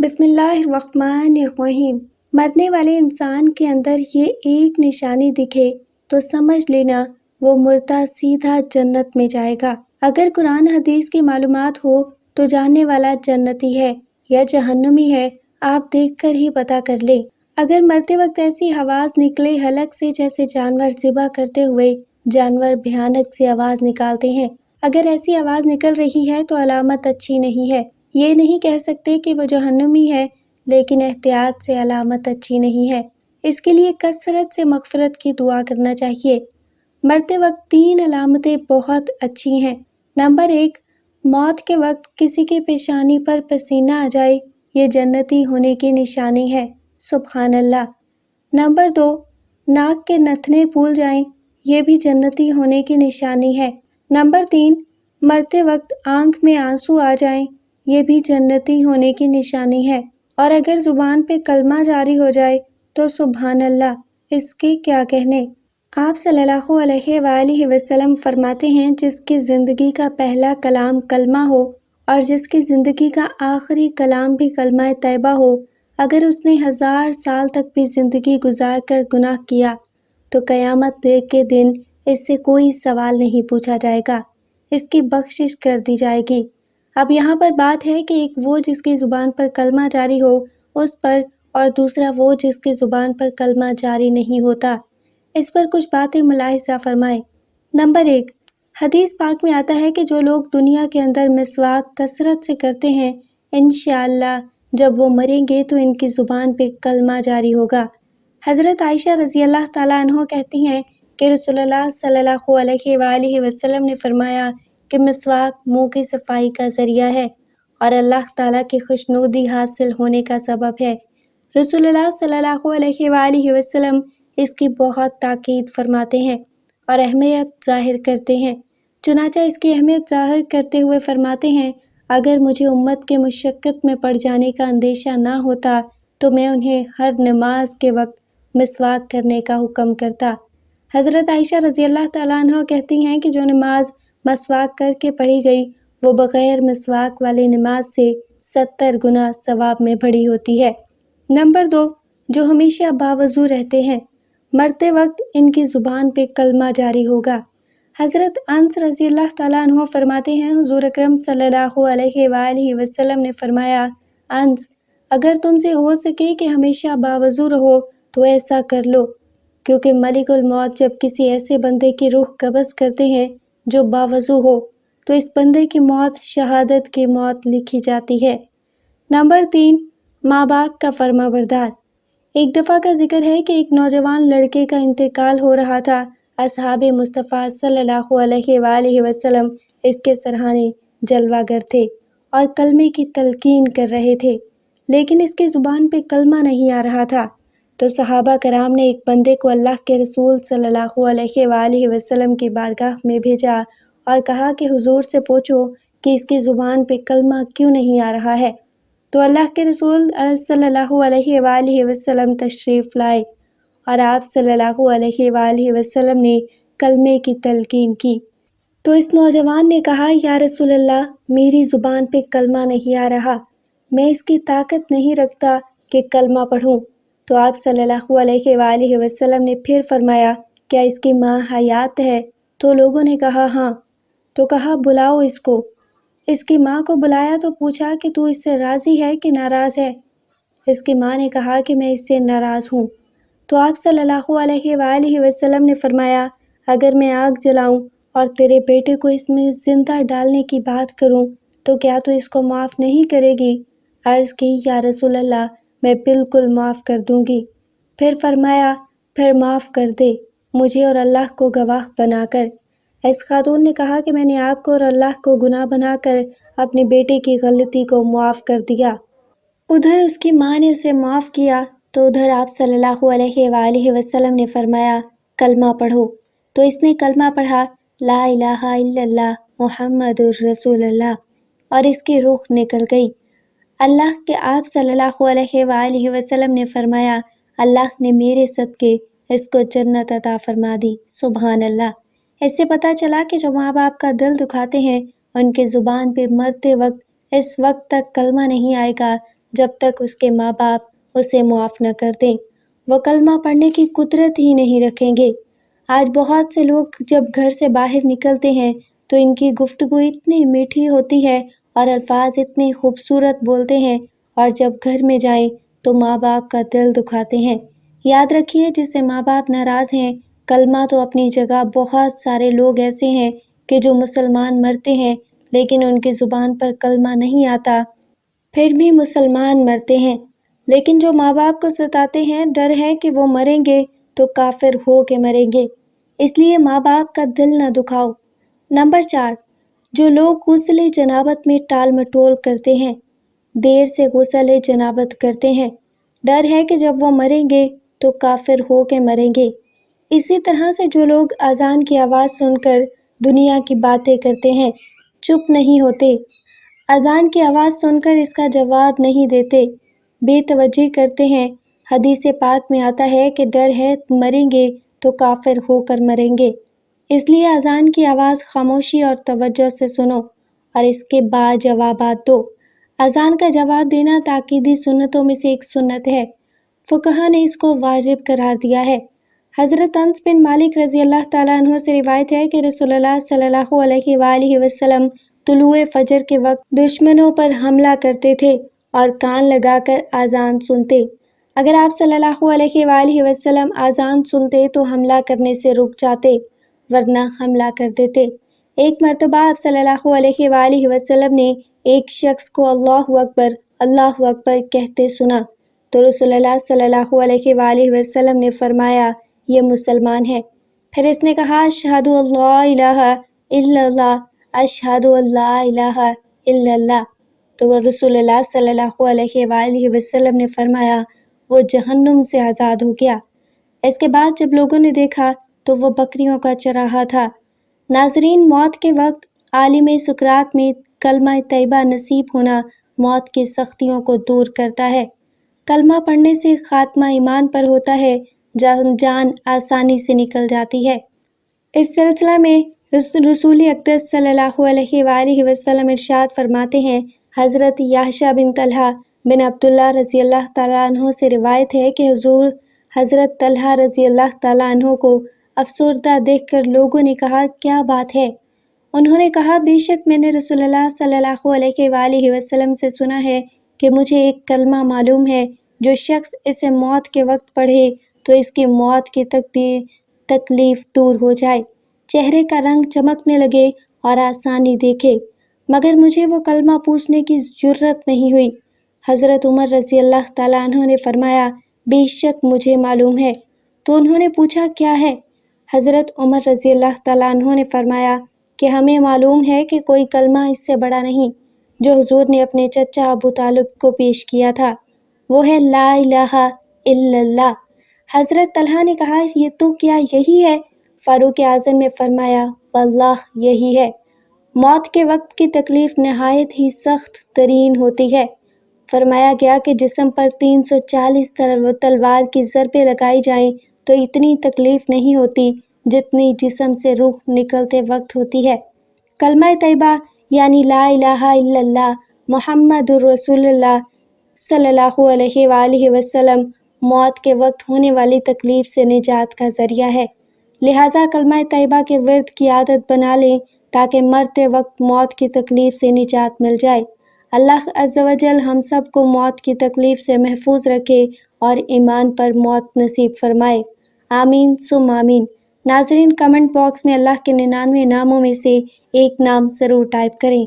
بسم اللہ الرحمن الرحیم۔ مرنے والے انسان کے اندر یہ ایک نشانی دکھے تو سمجھ لینا وہ مردہ سیدھا جنت میں جائے گا۔ اگر قرآن حدیث کی معلومات ہو تو جاننے والا جنتی ہے یا جہنمی ہے، آپ دیکھ کر ہی پتہ کر لیں۔ اگر مرتے وقت ایسی آواز نکلے حلق سے جیسے جانور ذبح کرتے ہوئے جانور بھیانک سی آواز نکالتے ہیں، اگر ایسی آواز نکل رہی ہے تو علامت اچھی نہیں ہے۔ یہ نہیں کہہ سکتے کہ وہ جہنمی ہے، لیکن احتیاط سے علامت اچھی نہیں ہے۔ اس کے لیے کثرت سے مغفرت کی دعا کرنا چاہیے۔ مرتے وقت 3 علامتیں بہت اچھی ہیں۔ نمبر 1، موت کے وقت کسی کے پیشانی پر پسینہ آ جائے، یہ جنتی ہونے کی نشانی ہے، سبحان اللہ۔ نمبر 2، ناک کے نتنے پھول جائیں، یہ بھی جنتی ہونے کی نشانی ہے۔ نمبر 3، مرتے وقت آنکھ میں آنسو آ جائیں، یہ بھی جنتی ہونے کی نشانی ہے۔ اور اگر زبان پہ کلمہ جاری ہو جائے تو سبحان اللہ، اس کے کیا کہنے۔ آپ صلی اللہ علیہ وآلہ وسلم فرماتے ہیں، جس کی زندگی کا پہلا کلام کلمہ ہو اور جس کی زندگی کا آخری کلام بھی کلمہ طیبہ ہو، اگر اس نے 1000 سال تک بھی زندگی گزار کر گناہ کیا تو قیامت کے دن اس سے کوئی سوال نہیں پوچھا جائے گا، اس کی بخشش کر دی جائے گی۔ اب یہاں پر بات ہے کہ ایک وہ جس کی زبان پر کلمہ جاری ہو اس پر، اور دوسرا وہ جس کی زبان پر کلمہ جاری نہیں ہوتا، اس پر کچھ باتیں ملاحظہ فرمائیں۔ نمبر 1، حدیث پاک میں آتا ہے کہ جو لوگ دنیا کے اندر مسواک کثرت سے کرتے ہیں، انشاءاللہ جب وہ مریں گے تو ان کی زبان پہ کلمہ جاری ہوگا۔ حضرت عائشہ رضی اللہ تعالیٰ عنہ کہتی ہیں کہ رسول اللہ صلی اللہ علیہ وآلہ وسلم نے فرمایا کہ مسواک منہ کی صفائی کا ذریعہ ہے اور اللہ تعالیٰ کی خوشنودی حاصل ہونے کا سبب ہے۔ رسول اللہ صلی اللہ علیہ وآلہ وسلم اس کی بہت تاکید فرماتے ہیں اور اہمیت ظاہر کرتے ہیں۔ چنانچہ اس کی اہمیت ظاہر کرتے ہوئے فرماتے ہیں، اگر مجھے امت کے مشقت میں پڑ جانے کا اندیشہ نہ ہوتا تو میں انہیں ہر نماز کے وقت مسواک کرنے کا حکم کرتا۔ حضرت عائشہ رضی اللہ تعالیٰ عنہ کہتی ہیں کہ جو نماز مسواک کر کے پڑھی گئی وہ بغیر مسواک والی نماز سے 70 گنا ثواب میں بڑھی ہوتی ہے۔ نمبر 2، جو ہمیشہ باوضو رہتے ہیں، مرتے وقت ان کی زبان پہ کلمہ جاری ہوگا۔ حضرت انس رضی اللہ تعالیٰ عنہ فرماتے ہیں، حضور اکرم صلی اللہ علیہ وآلہ وسلم نے فرمایا، انس اگر تم سے ہو سکے کہ ہمیشہ باوضو رہو تو ایسا کر لو، کیونکہ ملک الموت جب کسی ایسے بندے کی روح قبض کرتے ہیں جو باوضو ہو تو اس بندے کی موت شہادت کی موت لکھی جاتی ہے۔ نمبر 3، ماں باپ کا فرما بردار۔ ایک دفعہ کا ذکر ہے کہ ایک نوجوان لڑکے کا انتقال ہو رہا تھا۔ اصحاب مصطفیٰ صلی اللہ علیہ وآلہ وسلم اس کے سرہانے جلوہ گر تھے اور کلمے کی تلقین کر رہے تھے، لیکن اس کی زبان پہ کلمہ نہیں آ رہا تھا۔ تو صحابہ کرام نے ایک بندے کو اللہ کے رسول صلی اللہ علیہ وآلہ وسلم کی بارگاہ میں بھیجا اور کہا کہ حضور سے پوچھو کہ اس کی زبان پہ کلمہ کیوں نہیں آ رہا ہے۔ تو اللہ کے رسول صلی اللہ علیہ وآلہ وسلم تشریف لائے اور آپ صلی اللہ علیہ وآلہ وسلم نے کلمے کی تلقین کی۔ تو اس نوجوان نے کہا، یا رسول اللہ، میری زبان پہ کلمہ نہیں آ رہا، میں اس کی طاقت نہیں رکھتا کہ کلمہ پڑھوں۔ تو آپ صلی اللہ علیہ وآلہ وسلم نے پھر فرمایا، کیا اس کی ماں حیات ہے؟ تو لوگوں نے کہا ہاں۔ تو کہا بلاؤ اس کو۔ اس کی ماں کو بلایا تو پوچھا کہ تو اس سے راضی ہے کہ ناراض ہے؟ اس کی ماں نے کہا کہ میں اس سے ناراض ہوں۔ تو آپ صلی اللہ علیہ وآلہ وسلم نے فرمایا، اگر میں آگ جلاؤں اور تیرے بیٹے کو اس میں زندہ ڈالنے کی بات کروں تو کیا تو اس کو معاف نہیں کرے گی؟ عرض کی، یا رسول اللہ، میں بالکل معاف کر دوں گی۔ پھر فرمایا، پھر معاف کر دے، مجھے اور اللہ کو گواہ بنا کر۔ اس خاتون نے کہا کہ میں نے آپ کو اور اللہ کو گناہ بنا کر اپنے بیٹے کی غلطی کو معاف کر دیا۔ ادھر اس کی ماں نے اسے معاف کیا تو ادھر آپ صلی اللہ علیہ وآلہ وسلم نے فرمایا، کلمہ پڑھو۔ تو اس نے کلمہ پڑھا، لا الہ الا اللہ محمد الرسول اللہ، اور اس کی روح نکل گئی۔ اللہ کے آپ صلی اللہ علیہ وآلہ وسلم نے فرمایا، اللہ نے میرے صدقے اس کو جنت عطا فرما دی، سبحان اللہ۔ اس سے پتہ چلا کہ جو ماں باپ کا دل دکھاتے ہیں ان کے زبان پہ مرتے وقت اس وقت تک کلمہ نہیں آئے گا جب تک اس کے ماں باپ اسے معاف نہ کر دیں۔ وہ کلمہ پڑھنے کی قدرت ہی نہیں رکھیں گے۔ آج بہت سے لوگ جب گھر سے باہر نکلتے ہیں تو ان کی گفتگو اتنی میٹھی ہوتی ہے اور الفاظ اتنے خوبصورت بولتے ہیں، اور جب گھر میں جائیں تو ماں باپ کا دل دکھاتے ہیں۔ یاد رکھیے، جس سے ماں باپ ناراض ہیں، کلمہ تو اپنی جگہ بہت سارے لوگ ایسے ہیں کہ جو مسلمان مرتے ہیں لیکن ان کی زبان پر کلمہ نہیں آتا، پھر بھی مسلمان مرتے ہیں۔ لیکن جو ماں باپ کو ستاتے ہیں، ڈر ہے کہ وہ مریں گے تو کافر ہو کے مریں گے، اس لیے ماں باپ کا دل نہ دکھاؤ۔ نمبر 4، جو لوگ غسل جنابت میں ٹال مٹول کرتے ہیں، دیر سے غسل جنابت کرتے ہیں، ڈر ہے کہ جب وہ مریں گے تو کافر ہو کے مریں گے۔ اسی طرح سے جو لوگ اذان کی آواز سن کر دنیا کی باتیں کرتے ہیں، چپ نہیں ہوتے، اذان کی آواز سن کر اس کا جواب نہیں دیتے، بے توجہی کرتے ہیں، حدیث پاک میں آتا ہے کہ ڈر ہے مریں گے تو کافر ہو کر مریں گے، اس لیے اذان کی آواز خاموشی اور توجہ سے سنو اور اس کے بعد جوابات دو۔ اذان کا جواب دینا تاکیدی سنتوں میں سے ایک سنت ہے، فقہا نے اس کو واجب قرار دیا ہے۔ حضرت انس بن مالک رضی اللہ تعالیٰ عنہ سے روایت ہے کہ رسول اللہ صلی اللہ علیہ وآلہ وسلم طلوع فجر کے وقت دشمنوں پر حملہ کرتے تھے اور کان لگا کر اذان سنتے۔ اگر آپ صلی اللہ علیہ وآلہ وسلم اذان سنتے تو حملہ کرنے سے رک جاتے، ورنہ حملہ کر دیتے۔ ایک مرتبہ آپ صلی اللہ علیہ وآلہ وسلم نے ایک شخص کو اللہ اکبر کہتے سنا تو رسول اللہ صلی اللہ علیہ وآلہ وسلم نے فرمایا، یہ مسلمان ہے۔ پھر اس نے کہا، اشہد ان لا الہ الا اللہ، اشہد ان لا الہ الا اللہ، تو وہ رسول اللہ صلی اللہ علیہ وآلہ وسلم نے فرمایا، وہ جہنم سے آزاد ہو گیا۔ اس کے بعد جب لوگوں نے دیکھا تو وہ بکریوں کا چراہا تھا۔ ناظرین، موت کے وقت عالم سکرات میں کلمہ طیبہ نصیب ہونا موت کی سختیوں کو دور کرتا ہے۔ کلمہ پڑھنے سے خاتمہ ایمان پر ہوتا ہے، جان آسانی سے نکل جاتی ہے۔ اس سلسلہ میں رسول اقدس صلی اللہ علیہ وآلہ وسلم ارشاد فرماتے ہیں، حضرت یحییٰ بن طلحہ بن عبداللہ رضی اللہ تعالیٰ عنہ سے روایت ہے کہ حضور حضرت طلحہ رضی اللہ تعالیٰ عنہ کو افسردہ دیکھ کر لوگوں نے کہا، کیا بات ہے؟ انہوں نے کہا، بے شک میں نے رسول اللہ صلی اللہ علیہ وآلہ وسلم سے سنا ہے کہ مجھے ایک کلمہ معلوم ہے، جو شخص اسے موت کے وقت پڑھے تو اس کی موت کی تکلیف دور ہو جائے، چہرے کا رنگ چمکنے لگے اور آسانی دیکھے، مگر مجھے وہ کلمہ پوچھنے کی جرت نہیں ہوئی۔ حضرت عمر رضی اللہ تعالیٰ عنہ نے فرمایا، بے شک مجھے معلوم ہے۔ تو انہوں نے پوچھا، کیا ہے؟ حضرت عمر رضی اللہ تعالیٰ عنہ نے فرمایا کہ ہمیں معلوم ہے کہ کوئی کلمہ اس سے بڑا نہیں جو حضور نے اپنے چچا ابو طالب کو پیش کیا تھا، وہ ہے لا الہ الا اللہ۔ حضرت طلحہ نے کہا، یہ تو کیا یہی ہے؟ فاروق اعظم نے فرمایا، واللہ یہی ہے۔ موت کے وقت کی تکلیف نہایت ہی سخت ترین ہوتی ہے۔ فرمایا گیا کہ جسم پر 340 تلوار کی ضربیں لگائی جائیں تو اتنی تکلیف نہیں ہوتی جتنی جسم سے روح نکلتے وقت ہوتی ہے۔ کلمہ طیبہ یعنی لا الہ الا اللہ محمد الرسول اللہ صلی اللہ علیہ وآلہ وسلم موت کے وقت ہونے والی تکلیف سے نجات کا ذریعہ ہے، لہٰذا کلمہ طیبہ کے ورد کی عادت بنا لیں تاکہ مرتے وقت موت کی تکلیف سے نجات مل جائے۔ اللہ عز و جل ہم سب کو موت کی تکلیف سے محفوظ رکھے اور ایمان پر موت نصیب فرمائے، آمین ثم آمین۔ ناظرین، کمنٹ باکس میں اللہ کے 99 ناموں میں سے ایک نام ضرور ٹائپ کریں۔